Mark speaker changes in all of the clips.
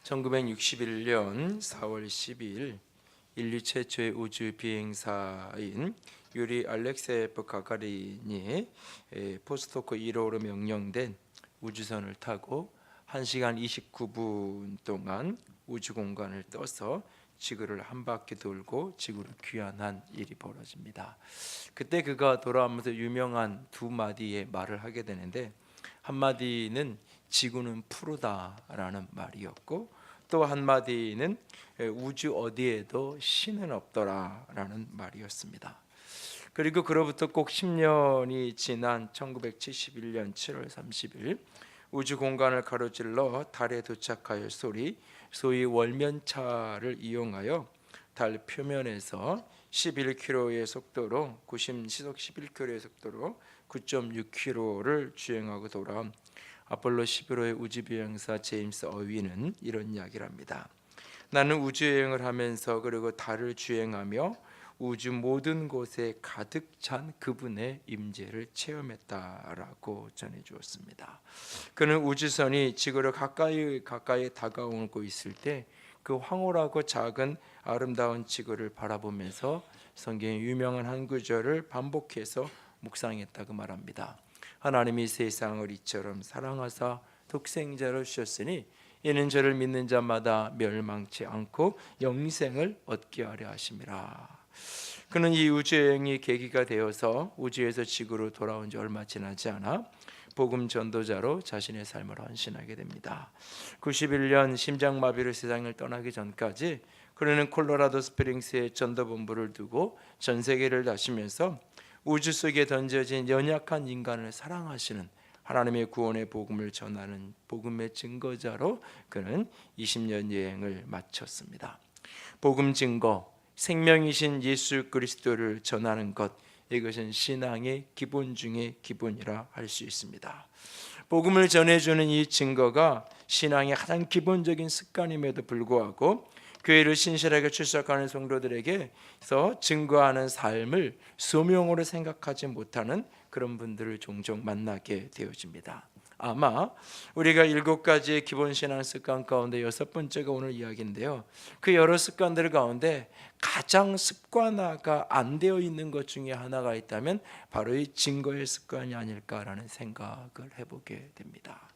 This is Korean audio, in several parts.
Speaker 1: 1961년 4월 12일 인류 최초의 우주 비행사인 유리 알렉세예프 가가린이 포스토크 1호로 명령된 우주선을 타고 1시간 29분 동안 우주 공간을 떠서 지구를 한 바퀴 돌고 지구를 귀환한 일이 벌어집니다. 그때 그가 돌아오면서 유명한 두 마디의 말을 하게 되는데, 한 마디는 지구는 푸르다라는 말이었고, 또 한 마디는 우주 어디에도 신은 없더라라는 말이었습니다. 그리고 그로부터 꼭 10년이 지난 1971년 7월 30일 우주 공간을 가로질러 달에 도착하여 소위 월면차를 이용하여 달 표면에서 11km의 속도로 시속 11km의 속도로 9.6km를 주행하고 돌아온 아폴로 11호의 우주비행사 제임스 어윈은 이런 이야기를 합니다. 나는 우주여행을 하면서 그리고 달을 주행하며 우주 모든 곳에 가득 찬 그분의 임재를 체험했다라고 전해주었습니다. 그는 우주선이 지구를 가까이 다가오고 있을 때 그 황홀하고 작은 아름다운 지구를 바라보면서 성경의 유명한 한 구절을 반복해서 묵상했다고 말합니다. 하나님이 세상을 이처럼 사랑하사 독생자를 주셨으니 이는 저를 믿는 자마다 멸망치 않고 영생을 얻게 하려 하심이라. 그는 이 우주여행이 계기가 되어서 우주에서 지구로 돌아온 지 얼마 지나지 않아 복음 전도자로 자신의 삶을 헌신하게 됩니다. 91년 심장마비로 세상을 떠나기 전까지 그는 콜로라도 스프링스에 전도본부를 두고 전 세계를 다니면서 우주 속에 던져진 연약한 인간을 사랑하시는 하나님의 구원의 복음을 전하는 복음의 증거자로 그는 20년 여행을 마쳤습니다. 복음 증거, 생명이신 예수 그리스도를 전하는 것, 이것은 신앙의 기본 중의 기본이라 할 수 있습니다. 복음을 전해주는 이 증거가 신앙의 가장 기본적인 습관임에도 불구하고 교회를 신실하게 출석하는 성도들에게서 증거하는 삶을 소명으로 생각하지 못하는 그런 분들을 종종 만나게 되어집니다. 아마 우리가 7가지의 기본 신앙 습관 가운데 6번째가 오늘 이야기인데요, 그 여러 습관들 가운데 가장 습관화가 안 되어 있는 것 중에 하나가 있다면 바로 이 증거의 습관이 아닐까라는 생각을 해보게 됩니다.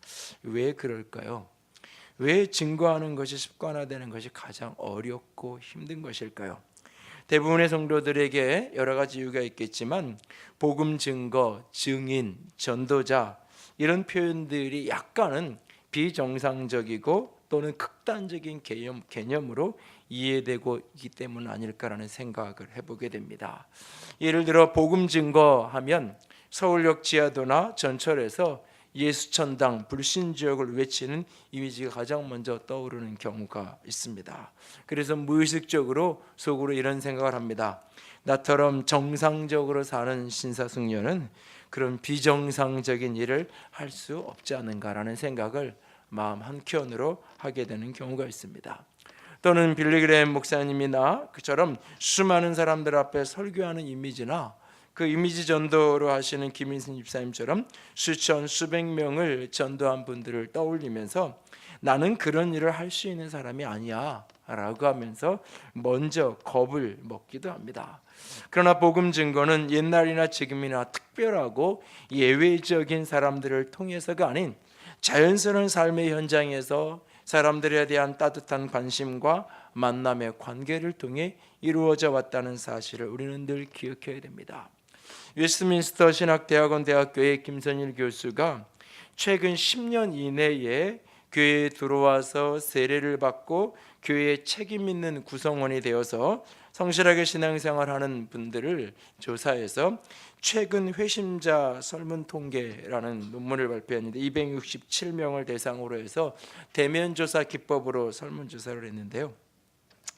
Speaker 1: 왜 그럴까요? 왜 증거하는 것이 습관화되는 것이 가장 어렵고 힘든 것일까요? 대부분의 성도들에게 여러 가지 이유가 있겠지만 복음 증거, 증인, 전도자 이런 표현들이 약간은 비정상적이고 또는 극단적인 개념으로 이해되고 있기 때문 아닐까라는 생각을 해보게 됩니다. 예를 들어 복음 증거하면 서울역 지하도나 전철에서 예수천당, 불신지역을 외치는 이미지가 가장 먼저 떠오르는 경우가 있습니다. 그래서 무의식적으로 속으로 이런 생각을 합니다. 나처럼 정상적으로 사는 신사숙녀는 그런 비정상적인 일을 할 수 없지 않은가라는 생각을 마음 한켠으로 하게 되는 경우가 있습니다. 또는 빌리그레임 목사님이나 그처럼 수많은 사람들 앞에 설교하는 이미지나 그 이미지 전도로 하시는 김인순 집사님처럼 수백 명을 전도한 분들을 떠올리면서 나는 그런 일을 할 수 있는 사람이 아니야 라고 하면서 먼저 겁을 먹기도 합니다. 그러나 복음 증거는 옛날이나 지금이나 특별하고 예외적인 사람들을 통해서가 아닌 자연스러운 삶의 현장에서 사람들에 대한 따뜻한 관심과 만남의 관계를 통해 이루어져 왔다는 사실을 우리는 늘 기억해야 됩니다. 웨스트민스터 신학대학원 대학교의 김선일 교수가 최근 10년 이내에 교회에 들어와서 세례를 받고 교회에 책임 있는 구성원이 되어서 성실하게 신앙생활하는 분들을 조사해서 최근 회심자 설문 통계라는 논문을 발표했는데 267명을 대상으로 해서 대면 조사 기법으로 설문조사를 했는데요,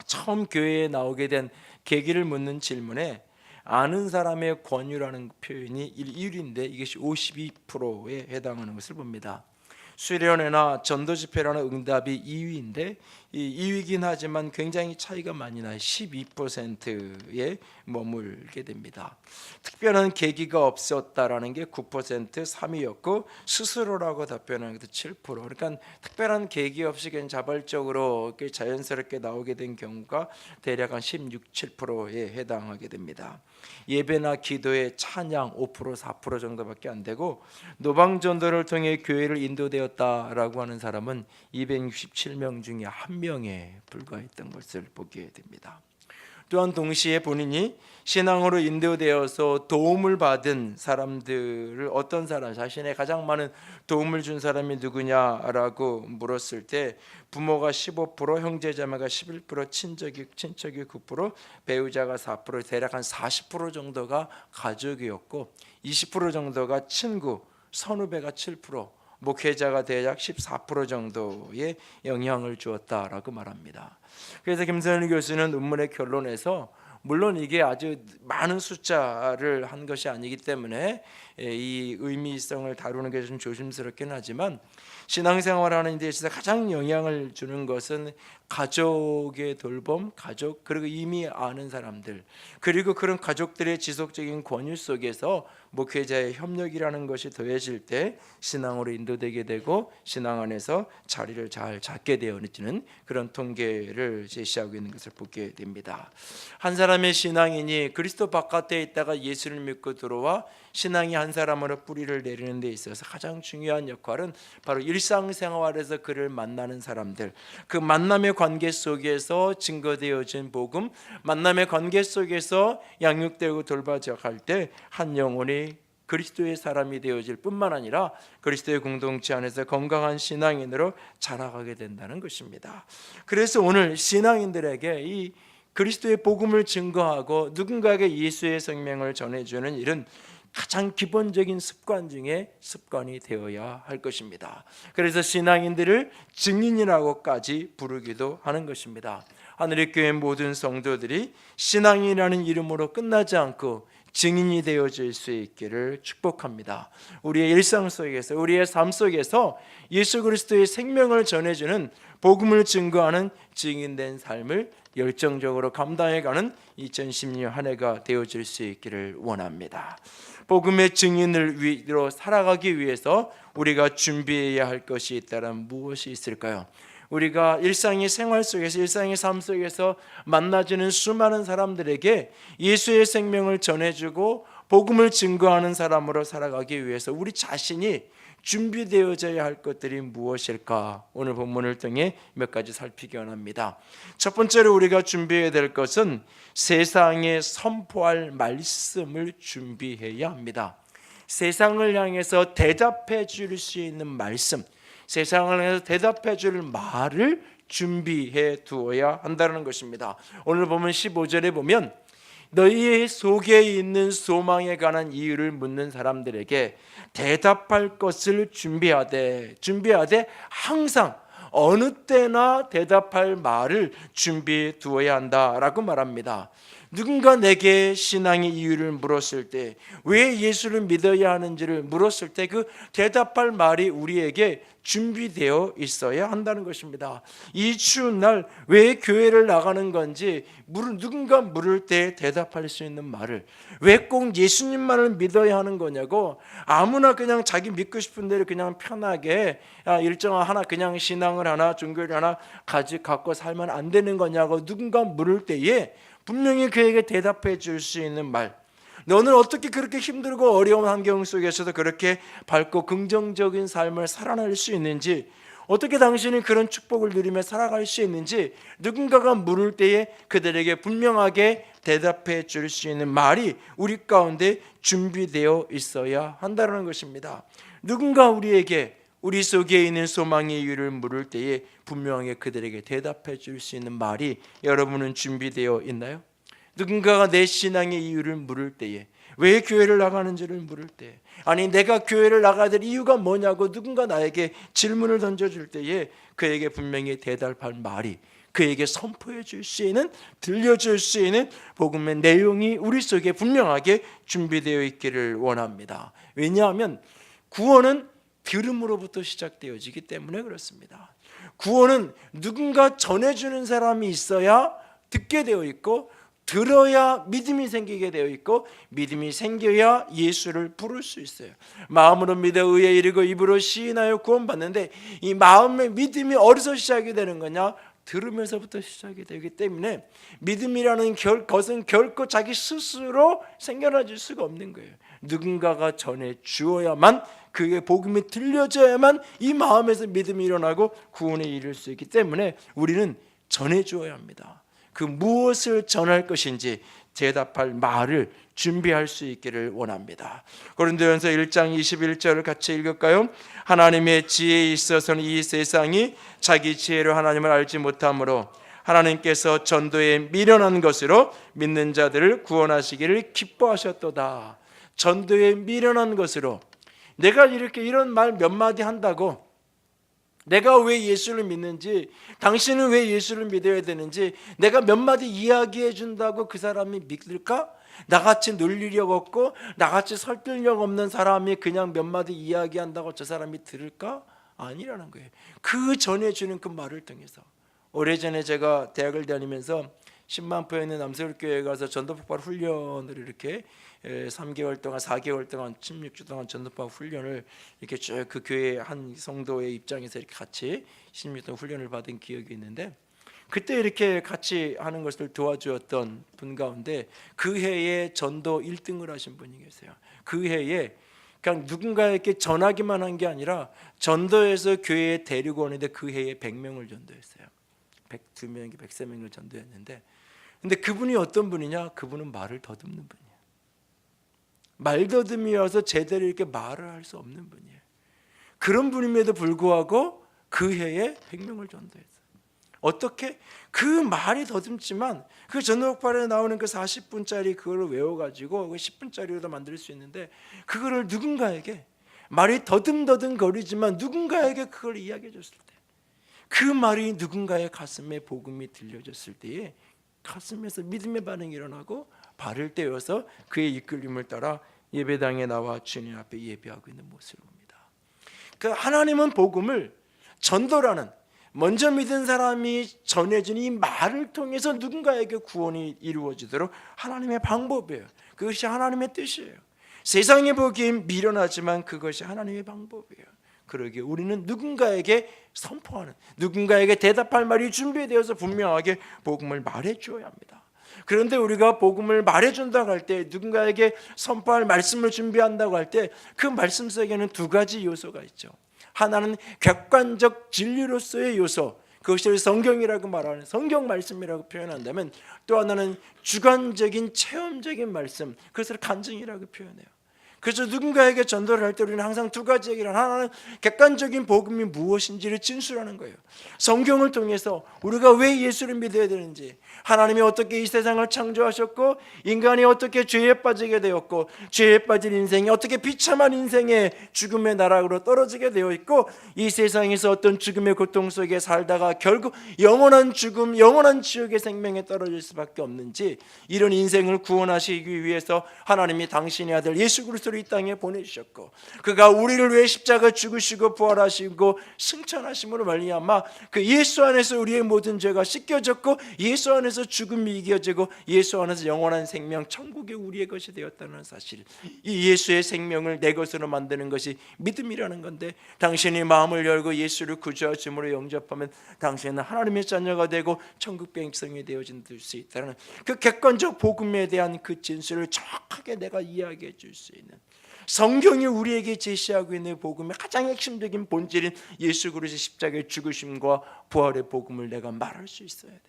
Speaker 1: 처음 교회에 나오게 된 계기를 묻는 질문에 아는 사람의 권유라는 표현이 1위인데 이것이 52%에 해당하는 것을 봅니다. 수련회나 전도 집회라는 응답이 2위인데 2위긴 하지만 굉장히 차이가 많이 나요. 12%에 머물게 됩니다. 특별한 계기가 없었다라는 게 9%, 3위였고 스스로라고 답변하는 것도 7%. 그러니까 특별한 계기 없이 그냥 자발적으로 자연스럽게 나오게 된 경우가 대략 한 16, 7%에 해당하게 됩니다. 예배나 기도의 찬양 5%, 4% 정도밖에 안 되고 노방전도를 통해 교회를 인도되었다라고 하는 사람은 267명 중에 1명에 불과했던 것을 보게 됩니다. 또한 동시에 본인이 신앙으로 인도되어서 도움을 받은 사람들을 어떤 사람, 자신의 가장 많은 도움을 준 사람이 누구냐라고 물었을 때 부모가 15%, 형제자매가 11%, 친척이 9%, 배우자가 4%, 대략 한 40% 정도가 가족이었고 20% 정도가 친구, 선후배가 7%, 목회자가 대략 14% 정도의 영향을 주었다라고 말합니다. 그래서 김선일 교수는 논문의 결론에서 물론 이게 아주 많은 숫자를 한 것이 아니기 때문에 이 의미성을 다루는 게 좀 조심스럽긴 하지만 신앙생활하는 데 있어서 가장 영향을 주는 것은 가족의 돌봄, 가족 그리고 이미 아는 사람들 그리고 그런 가족들의 지속적인 권유 속에서 목회자의 협력이라는 것이 더해질 때 신앙으로 인도되게 되고 신앙 안에서 자리를 잘 잡게 되어지는 그런 통계를 제시하고 있는 것을 보게 됩니다. 한 사람의 신앙인이 그리스도 바깥에 있다가 예수를 믿고 들어와 신앙이 한 사람으로 뿌리를 내리는 데 있어서 가장 중요한 역할은 바로 일상생활에서 그를 만나는 사람들, 그 만남의 관계 속에서 증거되어진 복음, 만남의 관계 속에서 양육되고 돌봐져 갈 때 한 영혼이 그리스도의 사람이 되어질 뿐만 아니라 그리스도의 공동체 안에서 건강한 신앙인으로 자라가게 된다는 것입니다. 그래서 오늘 신앙인들에게 이 그리스도의 복음을 증거하고 누군가에게 예수의 생명을 전해주는 일은 가장 기본적인 습관 중에 습관이 되어야 할 것입니다. 그래서 신앙인들을 증인이라고까지 부르기도 하는 것입니다. 하늘의 교회 모든 성도들이 신앙이라는 이름으로 끝나지 않고 증인이 되어질 수 있기를 축복합니다. 우리의 일상 속에서 우리의 삶 속에서 예수 그리스도의 생명을 전해주는 복음을 증거하는 증인된 삶을 열정적으로 감당해가는 2016년 한 해가 되어질 수 있기를 원합니다. 복음의 증인을 위로 살아가기 위해서 우리가 준비해야 할 것이 있다면 무엇이 있을까요? 우리가 일상의 생활 속에서 일상의 삶 속에서 만나지는 수많은 사람들에게 예수의 생명을 전해주고 복음을 증거하는 사람으로 살아가기 위해서 우리 자신이 준비되어져야 할 것들이 무엇일까? 오늘 본문을 통해 몇 가지 살피기 원합니다. 첫 번째로 우리가 준비해야 될 것은 세상에 선포할 말씀을 준비해야 합니다. 세상을 향해서 대답해 줄 수 있는 말씀, 세상을 향해서 대답해 줄 말을 준비해 두어야 한다는 것입니다. 오늘 보면 15절에 보면 너희의 속에 있는 소망에 관한 이유를 묻는 사람들에게 대답할 것을 준비하되 항상 어느 때나 대답할 말을 준비해 두어야 한다라고 말합니다. 누군가 내게 신앙의 이유를 물었을 때, 왜 예수를 믿어야 하는지를 물었을 때 그 대답할 말이 우리에게 준비되어 있어야 한다는 것입니다. 이 추운 날 왜 교회를 나가는 건지 누군가 물을 때 대답할 수 있는 말을, 왜 꼭 예수님만을 믿어야 하는 거냐고 아무나 그냥 자기 믿고 싶은 대로 그냥 편하게 일정한 하나 그냥 신앙을 하나 종교를 하나 갖고 살면 안 되는 거냐고 누군가 물을 때에 분명히 그에게 대답해 줄 수 있는 말, 너는 어떻게 그렇게 힘들고 어려운 환경 속에서도 그렇게 밝고 긍정적인 삶을 살아낼 수 있는지, 어떻게 당신이 그런 축복을 누리며 살아갈 수 있는지 누군가가 물을 때에 그들에게 분명하게 대답해 줄 수 있는 말이 우리 가운데 준비되어 있어야 한다는 것입니다. 누군가 우리에게 우리 속에 있는 소망의 이유를 물을 때에 분명하게 그들에게 대답해 줄 수 있는 말이 여러분은 준비되어 있나요? 누군가가 내 신앙의 이유를 물을 때에, 왜 교회를 나가는지를 물을 때, 아니 내가 교회를 나가야 될 이유가 뭐냐고 누군가 나에게 질문을 던져줄 때에 그에게 분명히 대답할 말이, 그에게 선포해 줄 수 있는, 들려줄 수 있는 복음의 내용이 우리 속에 분명하게 준비되어 있기를 원합니다. 왜냐하면 구원은 들음으로부터 시작되어지기 때문에 그렇습니다. 구원은 누군가 전해주는 사람이 있어야 듣게 되어 있고, 들어야 믿음이 생기게 되어 있고, 믿음이 생겨야 예수를 부를 수 있어요. 마음으로 믿어 의에 이르고 입으로 시인하여 구원받는데, 이 마음의 믿음이 어디서 시작이 되는 거냐? 들으면서부터 시작이 되기 때문에 믿음이라는 것은 결코 자기 스스로 생겨나질 수가 없는 거예요. 누군가가 전해 주어야만, 그의 복음이 들려져야만 이 마음에서 믿음이 일어나고 구원에 이를 수 있기 때문에 우리는 전해 주어야 합니다. 그 무엇을 전할 것인지 대답할 말을 준비할 수 있기를 원합니다. 고린도전서 1장 21절을 같이 읽을까요? 하나님의 지혜에 있어서는 이 세상이 자기 지혜로 하나님을 알지 못하므로 하나님께서 전도에 미련한 것으로 믿는 자들을 구원하시기를 기뻐하셨도다. 전도에 미련한 것으로, 내가 이렇게 이런 말 몇 마디 한다고 내가 왜 예수를 믿는지, 당신은 왜 예수를 믿어야 되는지 내가 몇 마디 이야기해 준다고 그 사람이 믿을까? 나같이 논리력 없고 나같이 설득력 없는 사람이 그냥 몇 마디 이야기한다고 저 사람이 들을까? 아니라는 거예요. 그 전해주는 그 말을 통해서. 오래전에 제가 대학을 다니면서 10만포에 있는 남서울교회에 가서 전도폭발 훈련을 이렇게 3개월 동안 4개월 동안 16주 동안 전도폭발 훈련을 이렇게 쭉 그 교회 한 성도의 입장에서 이렇게 같이 16주 동안 훈련을 받은 기억이 있는데, 그때 이렇게 같이 하는 것을 도와주었던 분 가운데 그 해에 전도 1등을 하신 분이 계세요. 그 해에 그냥 누군가에게 전하기만 한 게 아니라 전도해서 교회에 데리고 오는데 그 해에 100명을 전도했어요. 102명, 103명을 전도했는데, 근데 그분이 어떤 분이냐? 그분은 말을 더듬는 분이에요. 말더듬이어서 제대로 이렇게 말을 할 수 없는 분이에요. 그런 분임에도 불구하고 그 해에 100명을 전도했어요. 어떻게? 그 말이 더듬지만 그 전도폭발에 나오는 그 40분짜리 그걸 외워가지고 그 10분짜리로도 만들 수 있는데, 그거를 누군가에게, 말이 더듬더듬 거리지만 누군가에게 그걸 이야기해 줬을 때, 그 말이 누군가의 가슴에 복음이 들려졌을 때에 가슴에서 믿음의 반응이 일어나고 발을 떼어서 그의 이끌림을 따라 예배당에 나와 주님 앞에 예배하고 있는 모습을 봅니다. 그 하나님은 복음을 전도라는, 먼저 믿은 사람이 전해준 이 말을 통해서 누군가에게 구원이 이루어지도록 하나님의 방법이에요. 그것이 하나님의 뜻이에요. 세상에 보기엔 미련하지만 그것이 하나님의 방법이에요. 그러기에 우리는 누군가에게 선포하는, 누군가에게 대답할 말이 준비되어서 분명하게 복음을 말해줘야 합니다. 그런데 우리가 복음을 말해준다고 할 때, 누군가에게 선포할 말씀을 준비한다고 할 때 그 말씀 속에는 두 가지 요소가 있죠. 하나는 객관적 진리로서의 요소, 그것을 성경이라고 말하는 성경 말씀이라고 표현한다면, 또 하나는 주관적인 체험적인 말씀, 그것을 간증이라고 표현해요. 그래서 누군가에게 전도를 할 때 우리는 항상 두 가지 얘기를, 하나는 객관적인 복음이 무엇인지를 진술하는 거예요. 성경을 통해서 우리가 왜 예수를 믿어야 되는지, 하나님이 어떻게 이 세상을 창조하셨고 인간이 어떻게 죄에 빠지게 되었고 죄에 빠진 인생이 어떻게 비참한 인생의 죽음의 나락으로 떨어지게 되어 있고, 이 세상에서 어떤 죽음의 고통 속에 살다가 결국 영원한 죽음, 영원한 지옥의 생명에 떨어질 수밖에 없는지, 이런 인생을 구원하시기 위해서 하나님이 당신의 아들 예수 그리스도를 이 땅에 보내주셨고, 그가 우리를 위해 십자가 죽으시고 부활하시고 승천하심으로 말미암아 그 예수 안에서 우리의 모든 죄가 씻겨졌고, 예수 안에서 죽음이 이겨지고, 예수 안에서 영원한 생명, 천국이 우리의 것이 되었다는 사실, 이 예수의 생명을 내 것으로 만드는 것이 믿음이라는 건데, 당신이 마음을 열고 예수를 구주하심으로 영접하면 당신은 하나님의 자녀가 되고 천국 백성이 되어질 수 있다는 그 객관적 복음에 대한 그 진술을 정확하게 내가 이야기해 줄 수 있는, 성경이 우리에게 제시하고 있는 복음의 가장 핵심적인 본질인 예수 그리스도의 십자가의 죽으심과 부활의 복음을 내가 말할 수 있어야 돼요.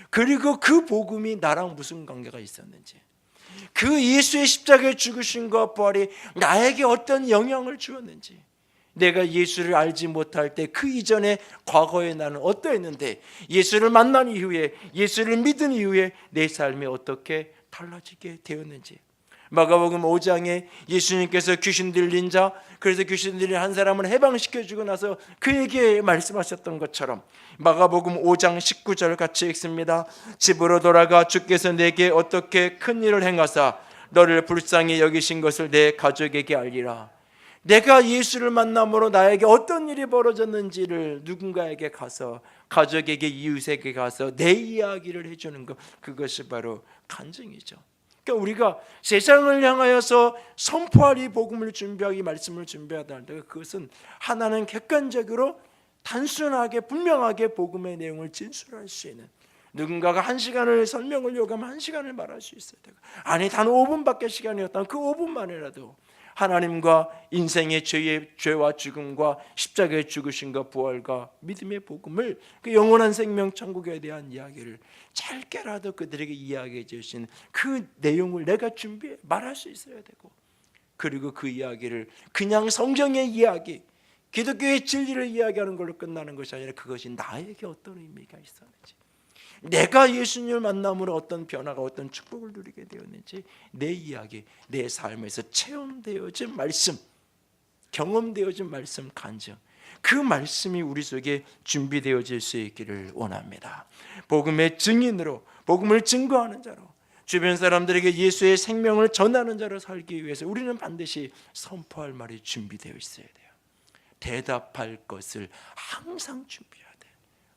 Speaker 1: 그리고 그 복음이 나랑 무슨 관계가 있었는지, 그 예수의 십자가의 죽으심과 부활이 나에게 어떤 영향을 주었는지, 내가 예수를 알지 못할 때 그 이전에 과거에 나는 어떠했는데, 예수를 만난 이후에, 예수를 믿은 이후에 내 삶이 어떻게 달라지게 되었는지. 마가복음 5장에 예수님께서 귀신 들린 자, 그래서 귀신 들린 한 사람을 해방시켜주고 나서 그에게 말씀하셨던 것처럼 마가복음 5장 19절 같이 읽습니다. 집으로 돌아가 주께서 내게 어떻게 큰 일을 행하사 너를 불쌍히 여기신 것을 내 가족에게 알리라. 내가 예수를 만남으로 나에게 어떤 일이 벌어졌는지를 누군가에게 가서, 가족에게, 이웃에게 가서 내 이야기를 해주는 것, 그것이 바로 간증이죠. 그러니까 우리가 세상을 향하여서 선포할 이 복음을 준비하기, 말씀을 준비하다 할 때, 그것은 하나는 객관적으로 단순하게 분명하게 복음의 내용을 진술할 수 있는, 누군가가 1시간을 설명을 요구하면 1시간을 말할 수 있어야 되고, 아니 단 5분밖에 시간이 없다면 그 5분만이라도 하나님과 인생의 죄와 죽음과 십자가의 죽으심과 부활과 믿음의 복음을, 그 영원한 생명 천국에 대한 이야기를 짧게라도 그들에게 이야기해 주신 그 내용을 내가 준비해 말할 수 있어야 되고, 그리고 그 이야기를 그냥 성경의 이야기, 기독교의 진리를 이야기하는 걸로 끝나는 것이 아니라 그것이 나에게 어떤 의미가 있었는지, 내가 예수님을 만남으로 어떤 변화가, 어떤 축복을 누리게 되었는지, 내 이야기, 내 삶에서 체험되어진 말씀, 경험되어진 말씀, 간증, 그 말씀이 우리 속에 준비되어질 수 있기를 원합니다. 복음의 증인으로, 복음을 증거하는 자로, 주변 사람들에게 예수의 생명을 전하는 자로 살기 위해서 우리는 반드시 선포할 말이 준비되어 있어야 돼요. 대답할 것을 항상 준비해야 돼.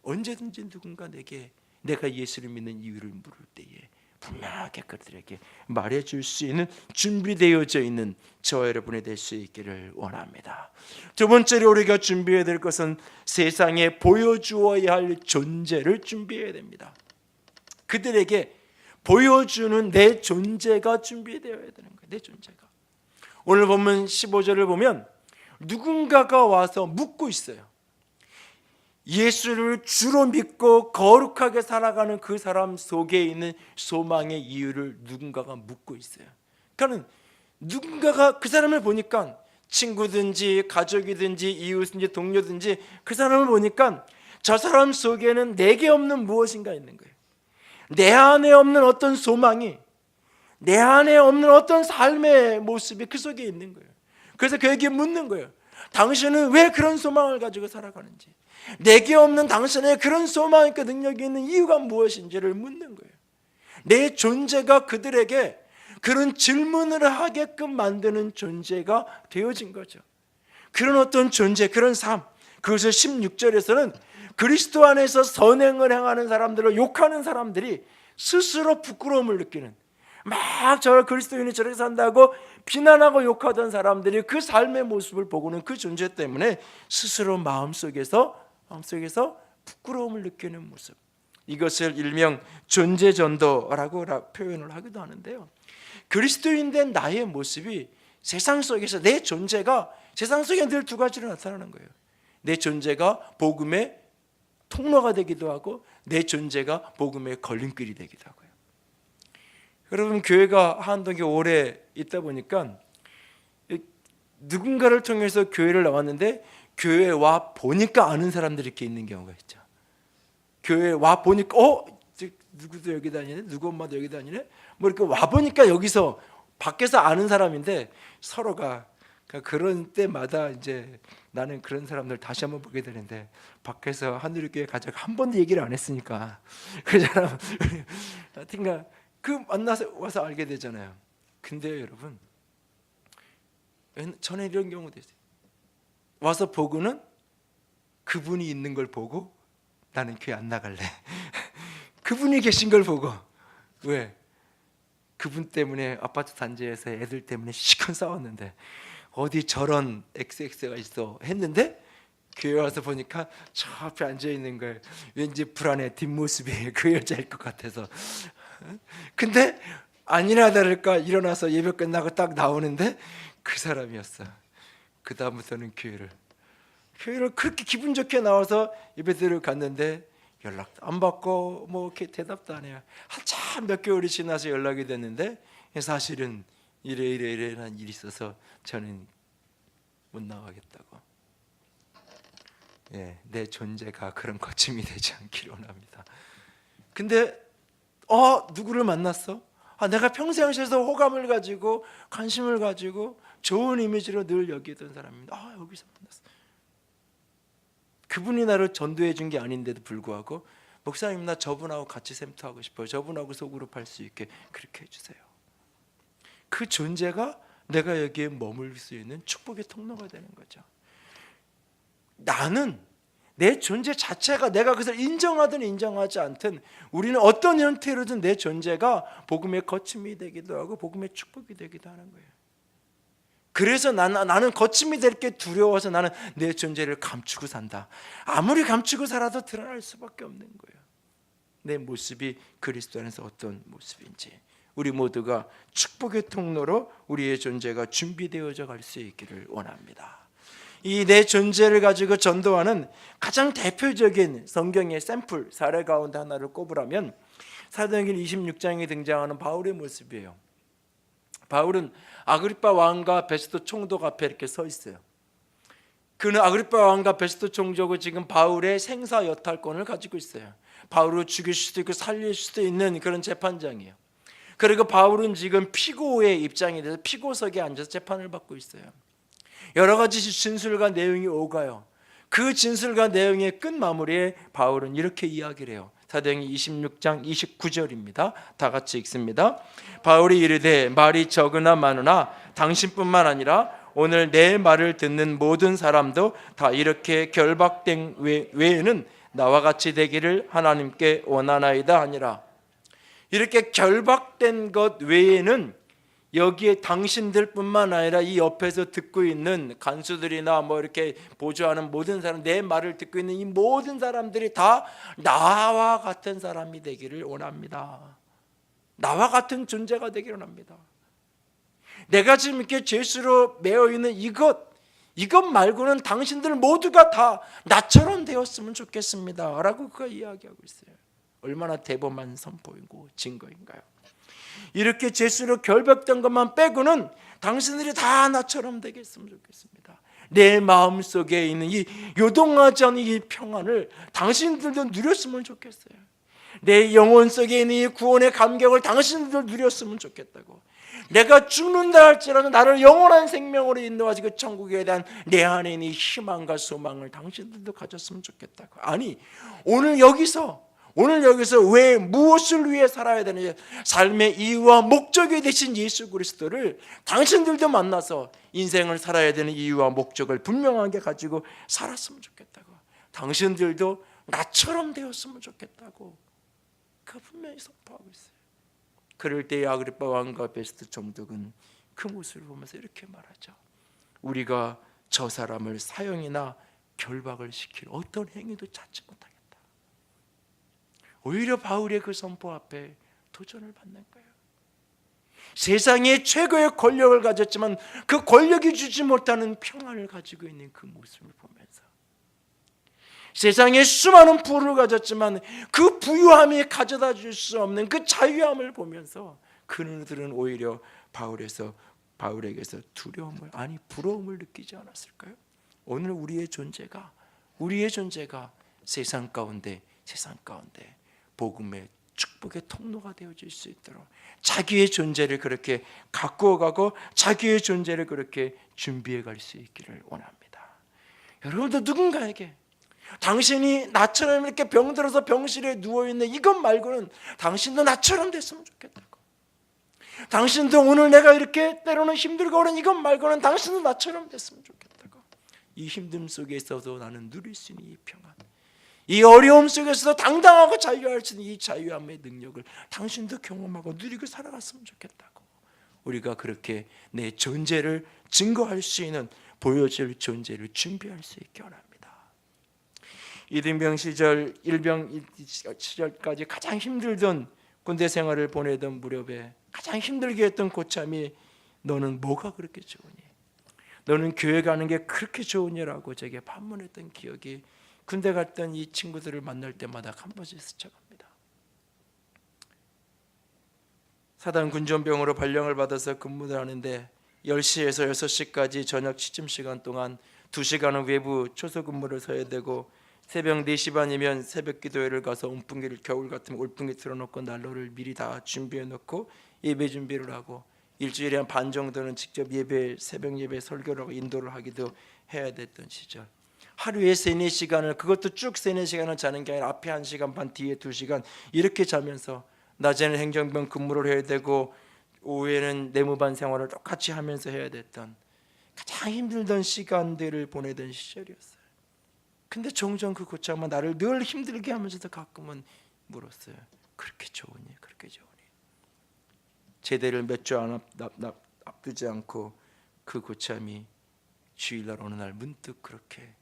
Speaker 1: 언제든지 누군가 내게 내가 예수를 믿는 이유를 물을 때에 분명하게 그들에게 말해줄 수 있는, 준비되어져 있는 저와 여러분이 될 수 있기를 원합니다. 두 번째로 우리가 준비해야 될 것은 세상에 보여주어야 할 존재를 준비해야 됩니다. 그들에게 보여주는 내 존재가 준비되어야 되는 거예요. 내 존재가. 오늘 보면 15절을 보면 누군가가 와서 묻고 있어요. 예수를 주로 믿고 거룩하게 살아가는 그 사람 속에 있는 소망의 이유를 누군가가 묻고 있어요. 그러니까 누군가가 그 사람을 보니까, 친구든지 가족이든지 이웃든지 동료든지 그 사람을 보니까 저 사람 속에는 내게 없는 무엇인가 있는 거예요. 내 안에 없는 어떤 소망이, 내 안에 없는 어떤 삶의 모습이 그 속에 있는 거예요. 그래서 그에게 묻는 거예요. 당신은 왜 그런 소망을 가지고 살아가는지, 내게 없는 당신의 그런 소망과 능력이 있는 이유가 무엇인지를 묻는 거예요. 내 존재가 그들에게 그런 질문을 하게끔 만드는 존재가 되어진 거죠. 그런 어떤 존재, 그런 삶, 그것을 16절에서는 그리스도 안에서 선행을 행하는 사람들을 욕하는 사람들이 스스로 부끄러움을 느끼는, 막 저 그리스도인이 저렇게 산다고 비난하고 욕하던 사람들이 그 삶의 모습을 보고는 그 존재 때문에 스스로 마음속에서 부끄러움을 느끼는 모습, 이것을 일명 존재전도라고 표현을 하기도 하는데요. 그리스도인 된 나의 모습이 세상 속에서, 내 존재가 세상 속에 늘 두 가지로 나타나는 거예요. 내 존재가 복음의 통로가 되기도 하고, 내 존재가 복음의 걸림길이 되기도 하고요. 여러분, 교회가 한동안 오래 있다 보니까 누군가를 통해서 교회를 나왔는데 교회에 와 보니까 아는 사람들이 이렇게 있는 경우가 있죠. 교회에 와 보니까 누구도 여기 다니네, 누구 엄마도 여기 다니네, 뭐 이렇게 와 보니까 여기서 밖에서 아는 사람인데 서로가 그런 때마다 이제 나는 그런 사람들 다시 한번 보게 되는데, 밖에서 하늘교회 가자고 한 번도 얘기를 안 했으니까 그잖아. 하여튼가 그 만나서 와서 알게 되잖아요. 근데요, 여러분, 전에 이런 경우도 있어요. 와서 보고는 그분이 있는 걸 보고 나는 교회 안 나갈래. 그분이 계신 걸 보고. 왜? 그분 때문에 아파트 단지에서 애들 때문에 시큰 싸웠는데 어디 저런 XX가 있어 했는데 교회 와서 보니까 저 앞에 앉아 있는 거예요. 왠지 불안해, 뒷모습이 그 여자일 것 같아서. 근데 아니나 다를까 일어나서 예배 끝나고 딱 나오는데 그 사람이었어. 그 다음부터는 교회를 그렇게 기분 좋게 나와서 예배드리러 갔는데 연락도 안 받고 뭐 이렇게 대답도 안 해요. 한참 몇 개월이 지나서 연락이 됐는데 사실은 이래한 일이 있어서 저는 못 나가겠다고. 내 존재가 그런 거침이 되지 않기를 원합니다. 근데 누구를 만났어? 내가 평생 에서 호감을 가지고 관심을 가지고 좋은 이미지로 늘 여기던 사람입니다. 여기서 만났어. 그분이 나를 전도해 준 게 아닌데도 불구하고 목사님, 나 저분하고 같이 샘터하고 싶어요. 저분하고 소그룹 할 수 있게 그렇게 해주세요. 그 존재가 내가 여기에 머물 수 있는 축복의 통로가 되는 거죠. 나는 내 존재 자체가, 내가 그것을 인정하든 인정하지 않든, 우리는 어떤 형태로든 내 존재가 복음의 거침이 되기도 하고 복음의 축복이 되기도 하는 거예요. 그래서 나는 거침이 될 게 두려워서 나는 내 존재를 감추고 산다. 아무리 감추고 살아도 드러날 수밖에 없는 거예요. 내 모습이 그리스도 안에서 어떤 모습인지, 우리 모두가 축복의 통로로 우리의 존재가 준비되어져 갈 수 있기를 원합니다. 이 내 존재를 가지고 전도하는 가장 대표적인 성경의 샘플 사례 가운데 하나를 꼽으라면 사도행전 26장에 등장하는 바울의 모습이에요. 바울은 아그리빠 왕과 베스도 총독 앞에 이렇게 서 있어요. 그는 아그리빠 왕과 베스도 총독은 지금 바울의 생사 여탈권을 가지고 있어요. 바울을 죽일 수도 있고 살릴 수도 있는 그런 재판장이에요. 그리고 바울은 지금 피고의 입장이 돼서 피고석에 앉아서 재판을 받고 있어요. 여러 가지 진술과 내용이 오가요. 그 진술과 내용의 끝마무리에 바울은 이렇게 이야기를 해요. 사도행전 26장 29절입니다. 다 같이 읽습니다. 바울이 이르되 말이 적으나 많으나 당신뿐만 아니라 오늘 내 말을 듣는 모든 사람도 다 이렇게 결박된 외에는 나와 같이 되기를 하나님께 원하나이다 하니라. 이렇게 결박된 것 외에는 여기에 당신들뿐만 아니라 이 옆에서 듣고 있는 간수들이나 뭐 이렇게 보조하는 모든 사람, 내 말을 듣고 있는 이 모든 사람들이 다 나와 같은 사람이 되기를 원합니다. 나와 같은 존재가 되기를 원합니다. 내가 지금 이렇게 죄수로 매어 있는 이것 말고는 당신들 모두가 다 나처럼 되었으면 좋겠습니다 라고 그가 이야기하고 있어요. 얼마나 대범한 선포이고 증거인가요? 이렇게 죄수로 결박된 것만 빼고는 당신들이 다 나처럼 되겠으면 좋겠습니다. 내 마음속에 있는 이 요동하지 않은 이 평안을 당신들도 누렸으면 좋겠어요. 내 영혼 속에 있는 이 구원의 감격을 당신들도 누렸으면 좋겠다고. 내가 죽는다 할지라도 나를 영원한 생명으로 인도하시 그 천국에 대한 내 안에 있는 희망과 소망을 당신들도 가졌으면 좋겠다고. 아니, 오늘 여기서 왜 무엇을 위해 살아야 되느냐, 삶의 이유와 목적이 되신 예수 그리스도를 당신들도 만나서 인생을 살아야 되는 이유와 목적을 분명하게 가지고 살았으면 좋겠다고. 당신들도 나처럼 되었으면 좋겠다고 그 분명히 선포하고 있어요. 그럴 때 아그리빠 왕과 베스도 총독은 그 모습을 보면서 이렇게 말하죠. 우리가 저 사람을 사형이나 결박을 시킬 어떤 행위도 찾지 못하겠다. 오히려 바울의 그 선포 앞에 도전을 받는 거예요. 세상의 최고의 권력을 가졌지만 그 권력이 주지 못하는 평안을 가지고 있는 그 모습을 보면서, 세상에 수많은 부를 가졌지만 그 부유함이 가져다 줄 수 없는 그 자유함을 보면서 그들은 오히려 바울에게서 두려움을, 아니 부러움을 느끼지 않았을까요? 오늘 우리의 존재가 세상 가운데 복음의 축복의 통로가 되어질 수 있도록 자기의 존재를 그렇게 가꾸어가고 자기의 존재를 그렇게 준비해 갈 수 있기를 원합니다. 여러분도 누군가에게 당신이 나처럼 이렇게 병들어서 병실에 누워있는 이것 말고는 당신도 나처럼 됐으면 좋겠다고. 당신도 오늘 내가 이렇게 때로는 힘들고 그런 이것 말고는 당신도 나처럼 됐으면 좋겠다고. 이 힘듦 속에서도 나는 누릴 수 있는 이 평안, 이 어려움 속에서도 당당하고 자유할 수 있는 이 자유함의 능력을 당신도 경험하고 누리고 살아갔으면 좋겠다고. 우리가 그렇게 내 존재를 증거할 수 있는, 보여줄 존재를 준비할 수 있게 원합니다. 이등병 시절, 일병 시절까지 가장 힘들던 군대 생활을 보내던 무렵에 가장 힘들게 했던 고참이 너는 뭐가 그렇게 좋으니? 너는 교회 가는 게 그렇게 좋으냐라고 제게 반문했던 기억이, 군대 갔던 이 친구들을 만날 때마다 한 번씩 스쳐갑니다. 사단 군전병으로 발령을 받아서 근무를 하는데 10시에서 6시까지 저녁 취침시간 동안 2시간은 외부 초소 근무를 서야 되고, 새벽 4시 반이면 새벽 기도회를 가서 온풍기를, 겨울 같으면 올풍기 틀어놓고 난로를 미리 다 준비해놓고 예배 준비를 하고, 일주일에 한 반 정도는 직접 예배, 새벽 예배 설교를 하고 인도를 하기도 해야 됐던 시절, 하루에 3-4시간을, 그것도 쭉 3-4시간을 자는 게 아니라 앞에 1시간 반, 뒤에 2시간 이렇게 자면서 낮에는 행정병 근무를 해야 되고 오후에는 내무반 생활을 똑같이 하면서 해야 됐던 가장 힘들던 시간들을 보내던 시절이었어요. 근데 종종 그 고참은 나를 늘 힘들게 하면서도 가끔은 물었어요. 그렇게 좋으니? 그렇게 좋으니? 제대를 몇 주 앞두지 않고 그 고참이 주일날 어느 날 문득 그렇게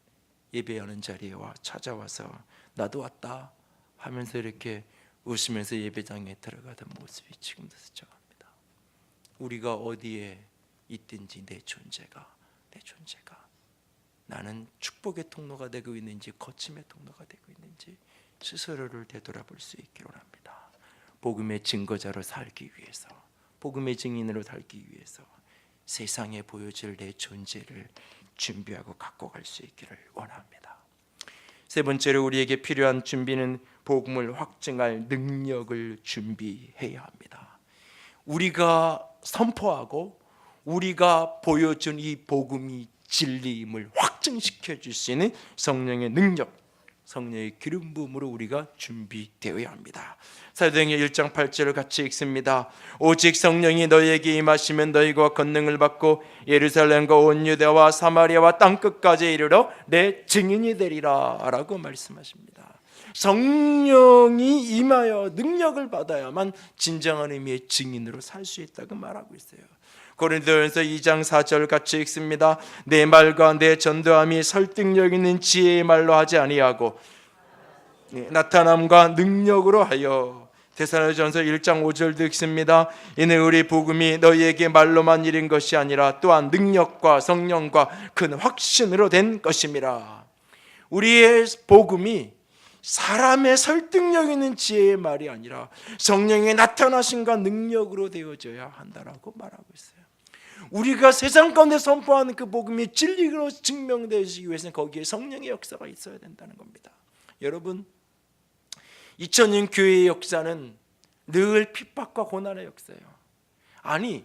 Speaker 1: 예배하는 자리에 찾아와서 나도 왔다 하면서 이렇게 웃으면서 예배장에 들어가던 모습이 지금도 스쳐갑니다. 우리가 어디에 있든지 내 존재가 나는 축복의 통로가 되고 있는지 거침의 통로가 되고 있는지 스스로를 되돌아볼 수 있기를 원합니다. 복음의 증거자로 살기 위해서, 복음의 증인으로 살기 위해서 세상에 보여질 내 존재를 준비하고 갖고 갈 수 있기를 원합니다. 세 번째로 우리에게 필요한 준비는 복음을 확증할 능력을 준비해야 합니다. 우리가 선포하고 우리가 보여준 이 복음이 진리임을 확증시켜 줄 수 있는 성령의 능력, 성령의 기름 부음으로 우리가 준비되어야 합니다. 사도행전 1장 8절을 같이 읽습니다. 오직 성령이 너희에게 임하시면 너희가 권능을 받고 예루살렘과 온 유대와 사마리아와 땅끝까지 이르러 내 증인이 되리라 라고 말씀하십니다. 성령이 임하여 능력을 받아야만 진정한 의미의 증인으로 살 수 있다고 말하고 있어요. 고린도전서 2장 4절 같이 읽습니다. 내 말과 내 전도함이 설득력 있는 지혜의 말로 하지 아니하고 나타남과 능력으로 하여. 데살로니가전서 1장 5절도 읽습니다. 이는 우리 복음이 너희에게 말로만 이른 것이 아니라 또한 능력과 성령과 큰 확신으로 된 것임이라. 우리의 복음이 사람의 설득력 있는 지혜의 말이 아니라 성령의 나타나심과 능력으로 되어져야 한다라고 말하고 있어요. 우리가 세상 가운데 선포하는 그 복음이 진리로 증명되기 위해서는 거기에 성령의 역사가 있어야 된다는 겁니다. 여러분, 2000년 교회의 역사는 늘 핍박과 고난의 역사예요. 아니,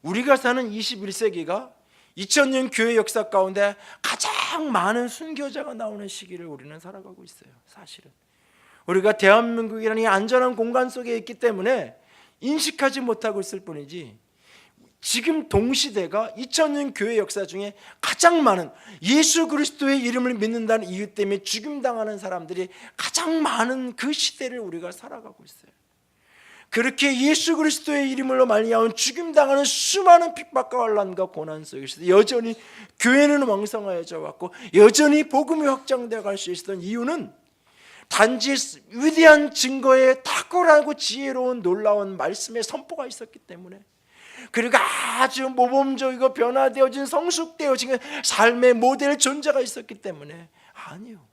Speaker 1: 우리가 사는 21세기가 2000년 교회 역사 가운데 가장 많은 순교자가 나오는 시기를 우리는 살아가고 있어요. 사실은 우리가 대한민국이라는 이 안전한 공간 속에 있기 때문에 인식하지 못하고 있을 뿐이지, 지금 동시대가 2000년 교회 역사 중에 가장 많은, 예수 그리스도의 이름을 믿는다는 이유 때문에 죽임당하는 사람들이 가장 많은 그 시대를 우리가 살아가고 있어요. 그렇게 예수 그리스도의 이름으로 말미암아 죽임당하는 수많은 핍박과 환난과 고난 속에서 여전히 교회는 왕성하여져 왔고 여전히 복음이 확장되어 갈 수 있었던 이유는 단지 위대한 증거에 탁월하고 지혜로운 놀라운 말씀의 선포가 있었기 때문에, 그리고 아주 모범적이고 변화되어진 성숙되어진 삶의 모델 존재가 있었기 때문에. 아니요.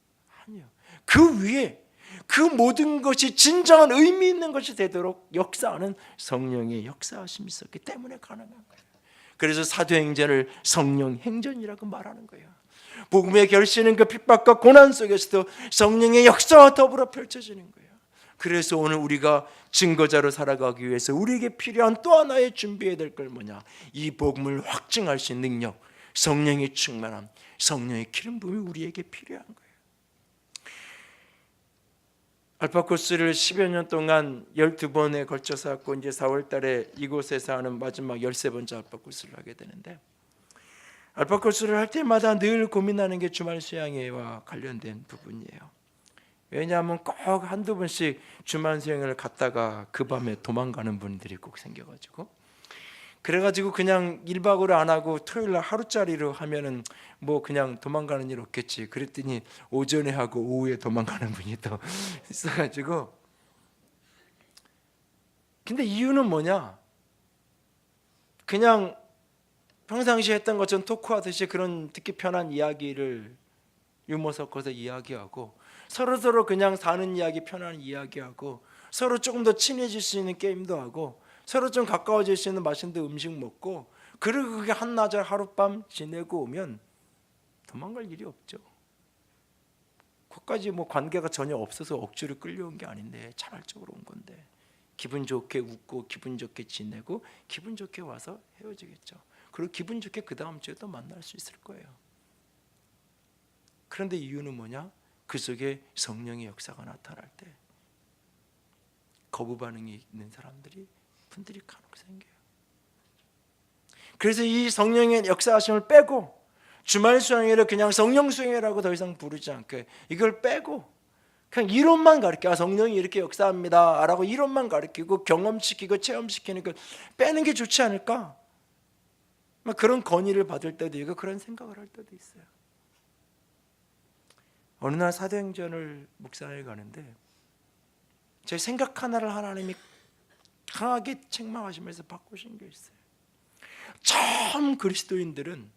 Speaker 1: 그 위에 그 모든 것이 진정한 의미 있는 것이 되도록 역사하는 성령의 역사하심이 있었기 때문에 가능한 거예요. 그래서 사도행전을 성령 행전이라고 말하는 거예요. 복음의 결실은 그 핍박과 고난 속에서도 성령의 역사와 더불어 펼쳐지는 거예요. 그래서 오늘 우리가 증거자로 살아가기 위해서 우리에게 필요한 또 하나의 준비해야 될 걸 뭐냐? 이 복음을 확증할 수 있는 능력, 성령의 충만함, 성령의 기름 부음이 우리에게 필요한 거예요. 알파 코스를 10여 년 동안 12번에 걸쳐서 했고, 이제 4월 달에 이곳에서 하는 마지막 13번째 알파 코스를 하게 되는데, 알파 코스를 할 때마다 늘 고민하는 게 주말 수양회와 관련된 부분이에요. 왜냐하면 꼭 한두 번씩 주말 수양회를 갔다가 그 밤에 도망가는 분들이 꼭 생겨가지고, 그래가지고 그냥 1박으로 안 하고 토요일날 하루짜리로 하면은 뭐 그냥 도망가는 일 없겠지. 그랬더니 오전에 하고 오후에 도망가는 분이 또 있어가지고. 근데 이유는 뭐냐? 그냥 평상시에 했던 것처럼 토크하듯이 그런 듣기 편한 이야기를 유머 섞어서 이야기하고, 서로 그냥 사는 이야기, 편한 이야기하고, 서로 조금 더 친해질 수 있는 게임도 하고, 서로 좀 가까워질 수 있는 맛있는 음식 먹고, 그리고 그게 한나절 하룻밤 지내고 오면 도망갈 일이 없죠. 그까지 뭐 관계가 전혀 없어서 억지로 끌려온 게 아닌데 자발적으로 온 건데, 기분 좋게 웃고 기분 좋게 지내고 기분 좋게 와서 헤어지겠죠. 그리고 기분 좋게 그 다음 주에 또 만날 수 있을 거예요. 그런데 이유는 뭐냐? 그 속에 성령의 역사가 나타날 때 거부 반응이 있는 분들이 간혹 생겨요. 그래서 이 성령의 역사하심을 빼고 주말 수양회를 그냥 성령 수양회라고 더 이상 부르지 않고 이걸 빼고 그냥 이론만 가르쳐 성령이 이렇게 역사합니다 라고 이론만 가르치고 경험시키고 체험시키는 걸 빼는 게 좋지 않을까? 그런 건의를 받을 때도 있고 그런 생각을 할 때도 있어요. 어느 날 사도행전을 묵상해 가는데 제 생각 하나를 하나님이 강하게 책망하시면서 바꾸신 게 있어요. 처음 그리스도인들은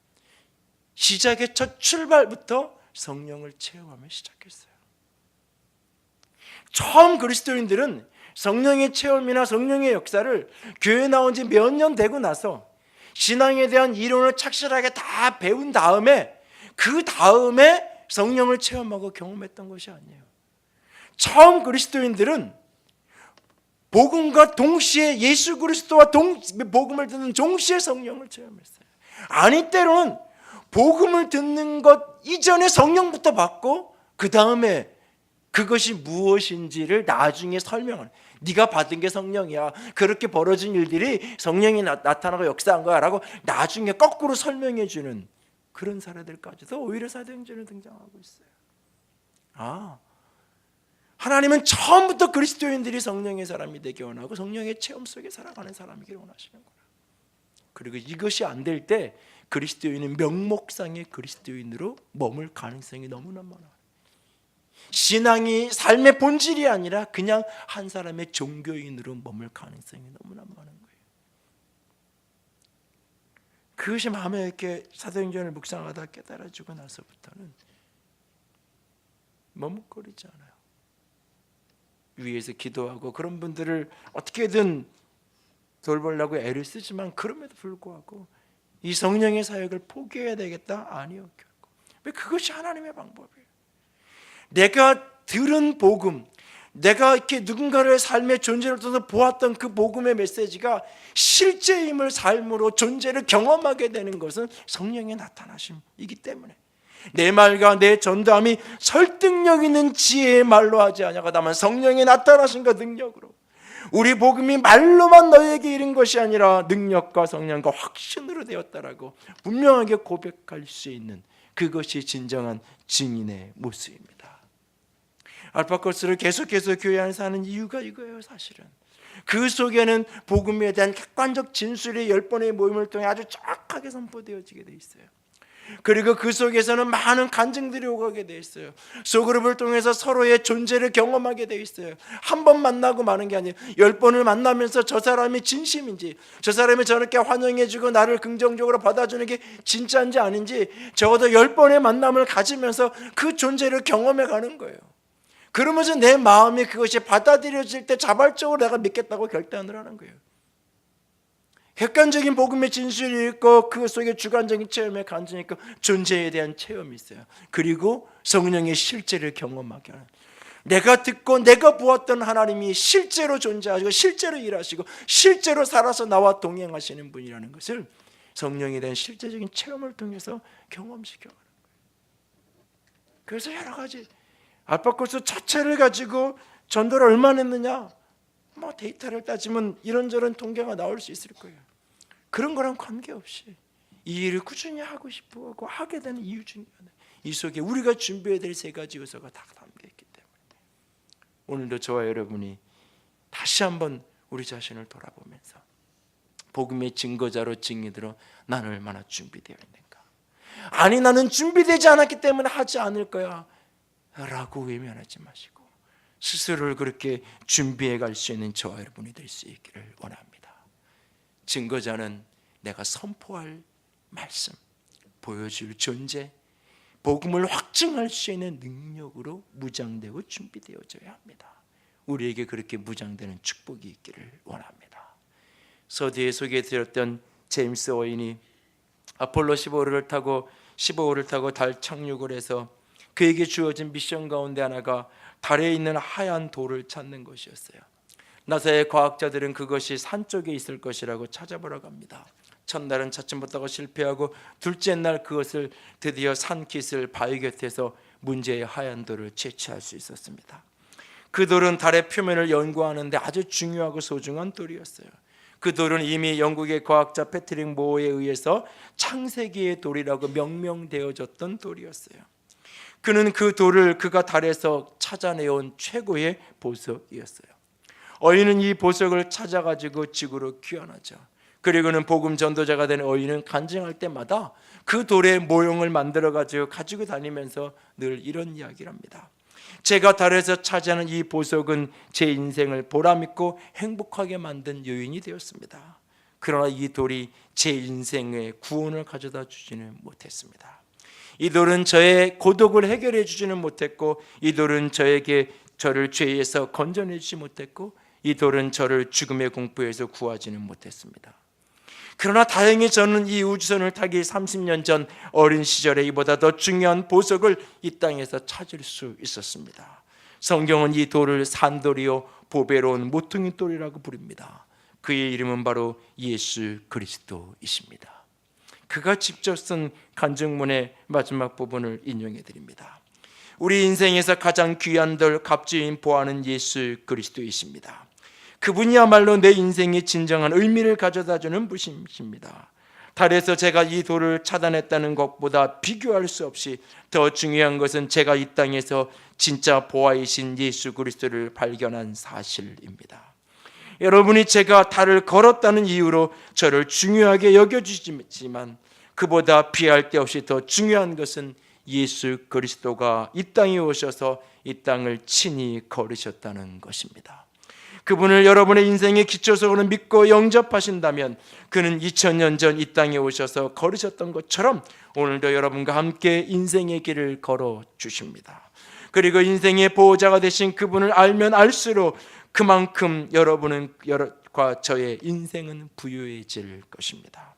Speaker 1: 시작의 첫 출발부터 성령을 체험하며 시작했어요. 처음 그리스도인들은 성령의 체험이나 성령의 역사를 교회 나온 지 몇 년 되고 나서 신앙에 대한 이론을 착실하게 다 배운 다음에 그 다음에 성령을 체험하고 경험했던 것이 아니에요. 처음 그리스도인들은 복음과 동시에 예수 그리스도와 복음을 듣는 동시에 성령을 체험했어요. 아니 때로는 복음을 듣는 것 이전에 성령부터 받고 그 다음에 그것이 무엇인지를 나중에 설명을, 네가 받은 게 성령이야, 그렇게 벌어진 일들이 성령이 나타나고 역사한 거야 라고 나중에 거꾸로 설명해 주는 그런 사례들까지도 오히려 사도행전에 등장하고 있어요. 하나님은 처음부터 그리스도인들이 성령의 사람이 되기 원하고 성령의 체험 속에 살아가는 사람이기를 원하시는구나. 그리고 이것이 안 될 때 그리스도인은 명목상의 그리스도인으로 머물 가능성이 너무나 많아요. 신앙이 삶의 본질이 아니라 그냥 한 사람의 종교인으로 머물 가능성이 너무나 많은 거예요. 그것이 마음에 이렇게 사도행전을 묵상하다 깨달아지고 나서부터는 머뭇거리지 않아요. 위에서 기도하고 그런 분들을 어떻게든 돌보려고 애를 쓰지만 그럼에도 불구하고 이 성령의 사역을 포기해야 되겠다? 아니요, 결코. 왜? 그것이 하나님의 방법이에요. 내가 들은 복음, 내가 이렇게 누군가의 삶의 존재를 통해서 보았던 그 복음의 메시지가 실제임을 삶으로 존재를 경험하게 되는 것은 성령의 나타나심이기 때문에 내 말과 내 전담이 설득력 있는 지혜의 말로 하지 아니하고 다만 성령의 나타나심과 능력으로 우리 복음이 말로만 너에게 이른 것이 아니라 능력과 성령과 확신으로 되었다라고 분명하게 고백할 수 있는 그것이 진정한 증인의 모습입니다. 알파코스를 계속해서 교회 안에서 하는 이유가 이거예요. 사실은 그 속에는 복음에 대한 객관적 진술이 10번의 모임을 통해 아주 정확하게 선포되어지게 돼 있어요. 그리고 그 속에서는 많은 간증들이 오가게 돼 있어요. 소그룹을 통해서 서로의 존재를 경험하게 돼 있어요. 한 번 만나고 마는 게 아니에요. 10번을 만나면서 저 사람이 진심인지, 저 사람이 저렇게 환영해주고 나를 긍정적으로 받아주는 게 진짜인지 아닌지 적어도 10번의 만남을 가지면서 그 존재를 경험해 가는 거예요. 그러면서 내 마음이 그것이 받아들여질 때 자발적으로 내가 믿겠다고 결단을 하는 거예요. 객관적인 복음의 진술이 있고 그 속에 주관적인 체험의 간증이 있고 존재에 대한 체험이 있어요. 그리고 성령의 실제를 경험하게 하는, 내가 듣고 내가 보았던 하나님이 실제로 존재하시고 실제로 일하시고 실제로 살아서 나와 동행하시는 분이라는 것을 성령에 대한 실제적인 체험을 통해서 경험시켜가는 거예요. 그래서 여러 가지 알파코스 자체를 가지고 전도를 얼마나 했느냐, 데이터를 따지면 이런저런 통계가 나올 수 있을 거예요. 그런 거랑 관계없이 이 일을 꾸준히 하고 싶어 하고 하게 되는 이유 중에 하나, 이 속에 우리가 준비해야 될 3가지 요소가 다 담겨있기 때문에 오늘도 저와 여러분이 다시 한번 우리 자신을 돌아보면서 복음의 증거자로 증인으로 나는 얼마나 준비되어 있는가, 아니 나는 준비되지 않았기 때문에 하지 않을 거야 라고 외면하지 마시고 스스로를 그렇게 준비해 갈 수 있는 저와 여러분이 될 수 있기를 원합니다. 증거자는 내가 선포할 말씀, 보여줄 존재, 복음을 확증할 수 있는 능력으로 무장되고 준비되어져야 합니다. 우리에게 그렇게 무장되는 축복이 있기를 원합니다. 서두에 소개해드렸던 제임스 오웬이 아폴로 15호를 타고 달 착륙을 해서 그에게 주어진 미션 가운데 하나가 달에 있는 하얀 돌을 찾는 것이었어요. 나사의 과학자들은 그것이 산 쪽에 있을 것이라고 찾아보러 갑니다. 첫날은 찾지 못하고 실패하고 둘째 날 그것을 드디어 산깃을 발견해서 문제의 하얀 돌을 채취할 수 있었습니다. 그 돌은 달의 표면을 연구하는데 아주 중요하고 소중한 돌이었어요. 그 돌은 이미 영국의 과학자 패트릭 모어에 의해서 창세기의 돌이라고 명명되어졌던 돌이었어요. 그는 그 돌을 그가 달에서 찾아내온 최고의 보석이었어요. 어인은 이 보석을 찾아가지고 지구로 귀환하죠. 그리고는 복음 전도자가 된 어인은 간증할 때마다 그 돌의 모형을 만들어가지고 가지고 다니면서 늘 이런 이야기를 합니다. 제가 달에서 차지하는 이 보석은 제 인생을 보람있고 행복하게 만든 요인이 되었습니다. 그러나 이 돌이 제 인생에 구원을 가져다 주지는 못했습니다. 이 돌은 저의 고독을 해결해 주지는 못했고, 이 돌은 저를 죄에서 건져내 주지 못했고, 이 돌은 저를 죽음의 공포에서 구하지는 못했습니다. 그러나 다행히 저는 이 우주선을 타기 30년 전 어린 시절에 이보다 더 중요한 보석을 이 땅에서 찾을 수 있었습니다. 성경은 이 돌을 산돌이요 보배로운 모퉁이 돌이라고 부릅니다. 그의 이름은 바로 예수 그리스도이십니다. 그가 직접 쓴 간증문의 마지막 부분을 인용해 드립니다. 우리 인생에서 가장 귀한 돌 갑주인 보아는 예수 그리스도이십니다. 그분이야말로 내 인생의 진정한 의미를 가져다주는 분이십니다. 달에서 제가 이 돌을 차단했다는 것보다 비교할 수 없이 더 중요한 것은 제가 이 땅에서 진짜 보아이신 예수 그리스도를 발견한 사실입니다. 여러분이 제가 달을 걸었다는 이유로 저를 중요하게 여겨주시지만 그보다 비할 데 없이 더 중요한 것은 예수 그리스도가 이 땅에 오셔서 이 땅을 친히 걸으셨다는 것입니다. 그분을 여러분의 인생의 기초석으로 믿고 영접하신다면 그는 2000년 전 이 땅에 오셔서 걸으셨던 것처럼 오늘도 여러분과 함께 인생의 길을 걸어 주십니다. 그리고 인생의 보호자가 되신 그분을 알면 알수록 그만큼 여러분과 저의 인생은 부유해질 것입니다.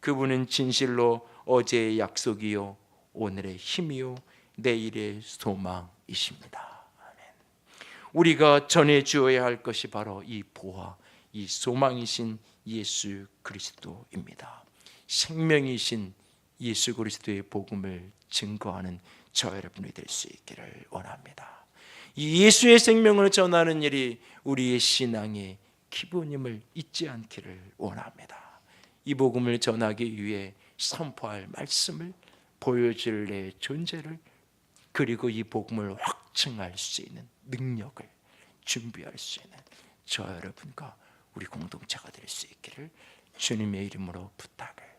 Speaker 1: 그분은 진실로 어제의 약속이요 오늘의 힘이요 내일의 소망이십니다. 우리가 전해 주어야 할 것이 바로 이 보화, 이 소망이신 예수 그리스도입니다. 생명이신 예수 그리스도의 복음을 증거하는 저 여러분이 될 수 있기를 원합니다. 이 예수의 생명을 전하는 일이 우리의 신앙의 기본임을 잊지 않기를 원합니다. 이 복음을 전하기 위해 선포할 말씀을, 보여줄 내 존재를, 그리고 이 복음을 확증할 수 있는 능력을 준비할 수 있는 저 여러분과 우리 공동체가 될 수 있기를 주님의 이름으로 부탁을